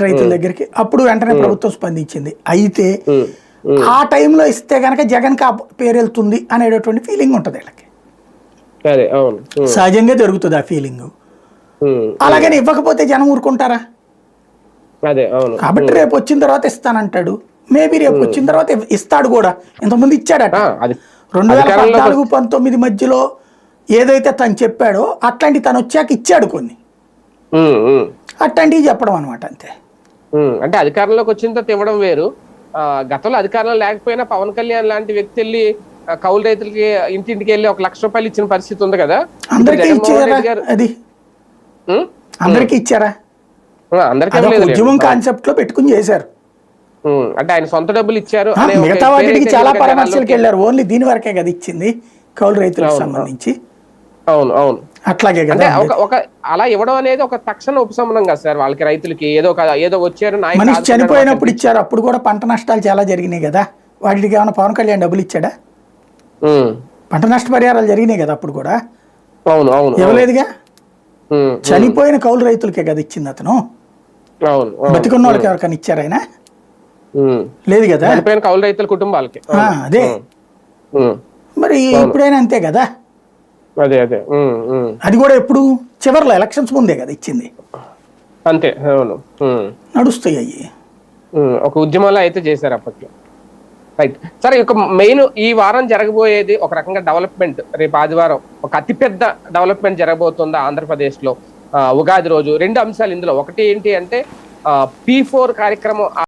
రైతుల దగ్గరికి అప్పుడు వెంటనే ప్రభుత్వం స్పందించింది. అయితే ఆ టైంలో ఇస్తే గనక జగన్ కి పేరు వెళ్తుంది అనేటటువంటి ఫీలింగ్ ఉంటుంది వీళ్ళకి. సహజంగా జరుగుతుంది ఆ ఫీలింగ్. అలాగని ఇవ్వకపోతే జనం ఊరుకుంటారా? కాబట్టి రేపు వచ్చిన తర్వాత ఇస్తానంటాడు. మేబీ రేపు వచ్చిన తర్వాత ఇస్తాడు కూడా. ఇంతకుముందు ఇచ్చాడట 2014-19 మధ్యలో ఏదైతే తను చెప్పాడో అట్లాంటి తను వచ్చాక ఇచ్చాడు కొన్ని. అట్లాంటివి చెప్పడం అనమాట అంతే. అంటే అధికారంలోకి వచ్చిన తర్వాత ఇవ్వడం వేరు. గతంలో అధికారంలో లేకపోయినా పవన్ కళ్యాణ్ లాంటి వ్యక్తి వెళ్ళి కౌలు రైతులకి ఇంటింటికి వెళ్ళి 1 లక్ష రూపాయలు ఇచ్చిన పరిస్థితి ఉంది కదా. అందరికీ ఇచ్చారా? అది అందరికీ ఇచ్చారా? ఉద్యమం కాన్సెప్ట్ లో పెట్టుకుని చేశారు. అంటే ఆయన సొంత డబ్బులు ఇచ్చారు. మిగతా వాటికి చాలా పరామర్శలకు వెళ్ళారు. ఓన్లీ దీని వరకే కదా ఇచ్చింది కౌలు రైతులకు సంబంధించి. అవును అవును అట్లాగే కదా. ఒక అలా ఇవ్వడం అనేది ఒక తక్షణ ఉపశమనం కదా సార్ వాళ్ళకి, రైతులకి. ఏదో వచ్చారు మనిషి చనిపోయినప్పుడు ఇచ్చారు. అప్పుడు కూడా పంట నష్టాలు చాలా జరిగినాయి కదా. వాటికి ఏమైనా పవన్ కళ్యాణ్ డబ్బులు ఇచ్చాడా? పంట నష్ట పరిహారాలు జరిగినాయి కదా అప్పుడు కూడా. అవును అవును ఇవ్వలేదుగా. చనిపోయిన కౌలు రైతులకే కదా ఇచ్చింది అతను. బతికున్న వాళ్ళకి ఎవరికైనా ఇచ్చారు ఆయన? లేదు కదా. చనిపోయిన కౌలు రైతుల కుటుంబాలకి. అదే మరి ఇప్పుడైనా అంతే కదా. అదే అదే అది కూడా ఎప్పుడు చివరిలో ఎలక్షన్స్ ముందే కదా ఇచ్చింది. అంతే. అవును నడుస్తాయి అయ్యి. ఒక ఉద్యమంలో అయితే చేశారు అప్పట్లో. రైట్. సరే, ఒక మెయిన్ ఈ వారం జరగబోయేది ఒక రకంగా డెవలప్మెంట్. రేపు ఆదివారం ఒక అతిపెద్ద డెవలప్మెంట్ జరగబోతుందా ఆంధ్రప్రదేశ్ లో ఉగాది రోజు. 2 అంశాలు ఇందులో. ఒకటి ఏంటి అంటే P4 కార్యక్రమం